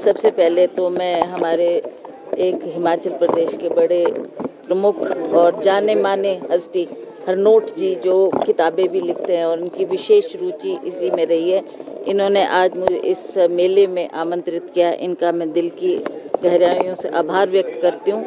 सबसे पहले तो मैं हमारे एक हिमाचल प्रदेश के बड़े प्रमुख और जाने माने हस्ती हरनोट जी, जो किताबें भी लिखते हैं और उनकी विशेष रुचि इसी में रही है, इन्होंने आज मुझे इस मेले में आमंत्रित किया। इनका मैं दिल की गहराइयों से आभार व्यक्त करती हूँ।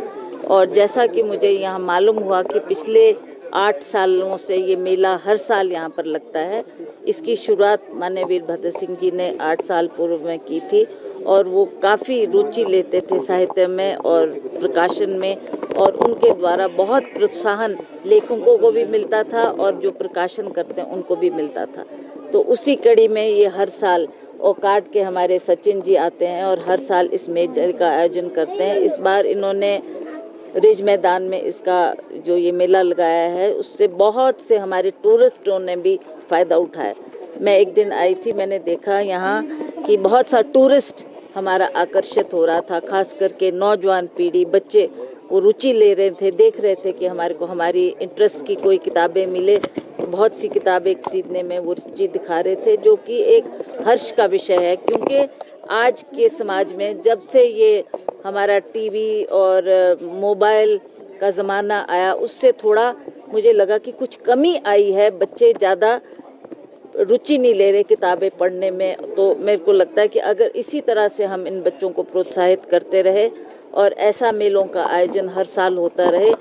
और जैसा कि मुझे यहाँ मालूम हुआ कि पिछले 8 सालों से ये मेला हर साल यहाँ पर लगता है। इसकी शुरुआत माननीय वीरभद्र सिंह जी ने 8 साल पूर्व में की थी और वो काफ़ी रुचि लेते थे साहित्य में और प्रकाशन में, और उनके द्वारा बहुत प्रोत्साहन लेखकों को भी मिलता था और जो प्रकाशन करते हैं उनको भी मिलता था। तो उसी कड़ी में ये हर साल ओकार्ड के हमारे सचिन जी आते हैं और हर साल इस मेले का आयोजन करते हैं। इस बार इन्होंने रिज मैदान में इसका जो ये मेला लगाया है, उससे बहुत से हमारे टूरिस्टों ने भी फ़ायदा उठाया। मैं एक दिन आई थी, मैंने देखा यहाँ कि बहुत सा टूरिस्ट हमारा आकर्षित हो रहा था, खास करके नौजवान पीढ़ी, बच्चे वो रुचि ले रहे थे, देख रहे थे कि हमारे को हमारी इंटरेस्ट की कोई किताबें मिले, तो बहुत सी किताबें खरीदने में वो रुचि दिखा रहे थे, जो कि एक हर्ष का विषय है। क्योंकि आज के समाज में जब से ये हमारा टीवी और मोबाइल का ज़माना आया, उससे थोड़ा मुझे लगा कि कुछ कमी आई है, बच्चे ज़्यादा रुचि नहीं ले रहे किताबें पढ़ने में। तो मेरे को लगता है कि अगर इसी तरह से हम इन बच्चों को प्रोत्साहित करते रहे और ऐसा मेलों का आयोजन हर साल होता रहे,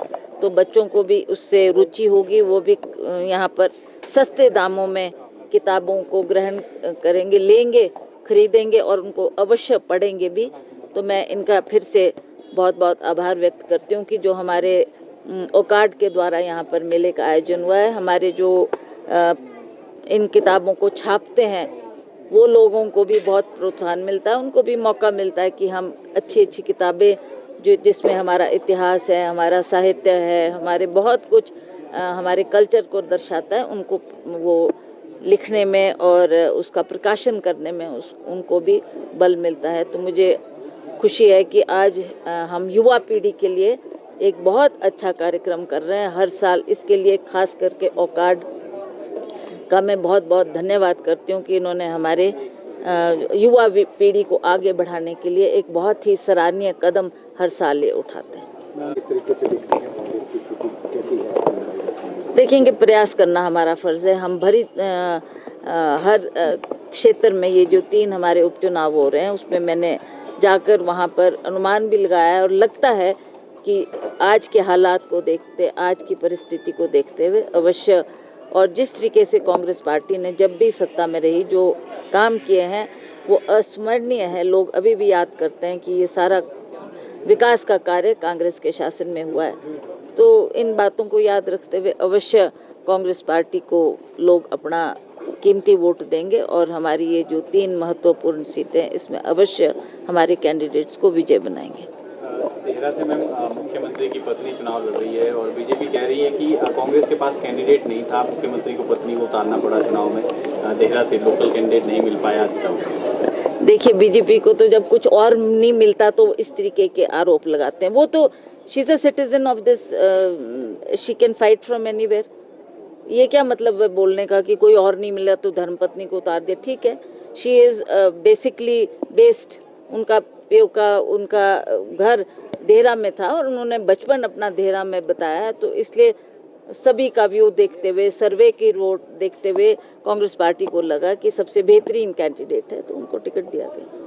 तो बच्चों को भी उससे रुचि होगी, वो भी यहाँ पर सस्ते दामों में किताबों को ग्रहण करेंगे, लेंगे, खरीदेंगे और उनको अवश्य पढ़ेंगे भी। तो मैं इनका फिर से बहुत बहुत आभार व्यक्त करती हूँ कि जो हमारे ओकार्ड के द्वारा यहाँ पर मेले का आयोजन हुआ है। हमारे जो इन किताबों को छापते हैं वो लोगों को भी बहुत प्रोत्साहन मिलता है, उनको भी मौका मिलता है कि हम अच्छी अच्छी किताबें जो जिसमें हमारा इतिहास है, हमारा साहित्य है, हमारे बहुत कुछ हमारे कल्चर को दर्शाता है, उनको वो लिखने में और उसका प्रकाशन करने में उनको भी बल मिलता है। तो मुझे खुशी है कि आज हम युवा पीढ़ी के लिए एक बहुत अच्छा कार्यक्रम कर रहे हैं हर साल। इसके लिए खास करके ओकार्ड का मैं बहुत बहुत धन्यवाद करती हूँ कि इन्होंने हमारे युवा पीढ़ी को आगे बढ़ाने के लिए एक बहुत ही सराहनीय कदम हर साल ये उठाते हैं। इस तरीके से देखते हैं कांग्रेस की स्थिति कैसी है? देखेंगे, प्रयास करना हमारा फर्ज है। हम हर क्षेत्र में ये जो 3 हमारे उपचुनाव हो रहे हैं, उसमें मैंने जाकर वहाँ पर अनुमान भी लगाया और लगता है कि आज के हालात को देखते, आज की परिस्थिति को देखते हुए अवश्य, और जिस तरीके से कांग्रेस पार्टी ने जब भी सत्ता में रही जो काम किए हैं वो अस्मरणीय है। लोग अभी भी याद करते हैं कि ये सारा विकास का कार्य कांग्रेस के शासन में हुआ है। तो इन बातों को याद रखते हुए अवश्य कांग्रेस पार्टी को लोग अपना कीमती वोट देंगे और हमारी ये जो 3 महत्वपूर्ण सीटें, इसमें अवश्य हमारे कैंडिडेट्स को विजय बनाएंगे। देहरा से मैम मुख्यमंत्री की पत्नी चुनाव लड़ रही है और बीजेपी कह रही है कि कांग्रेस के पास कैंडिडेट नहीं था, मुख्यमंत्री को पत्नी को उतारना पड़ा चुनाव में, देहरा से लोकल कैंडिडेट नहीं मिल पाया आज तक। देखिए, बीजेपी को तो जब कुछ और नहीं मिलता तो इस तरीके के आरोप लगाते हैं। वो तो she is a citizen of this, she can fight from anywhere. ये क्या मतलब है बोलने का कि कोई और नहीं मिला तो धर्मपत्नी को उतार दिया? ठीक है, शी इज बेसिकली बेस्ड, उनका घर देहरा में था और उन्होंने बचपन अपना देहरा में बताया, तो इसलिए सभी का व्यू देखते हुए, सर्वे की रिपोर्ट देखते हुए कांग्रेस पार्टी को लगा कि सबसे बेहतरीन कैंडिडेट है, तो उनको टिकट दिया गया।